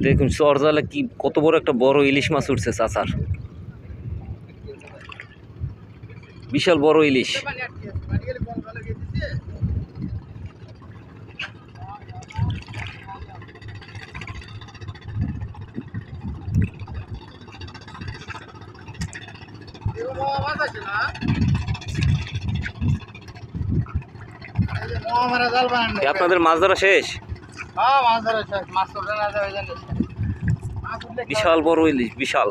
দেখুন চরজালে কি কত বড় একটা বড় ইলিশ মাছ উঠছে চাচার, বিশাল বড় ইলিশ। আপনাদের মাছ ধরা শেষ? বিশাল বড় ইলিশ, বিশাল।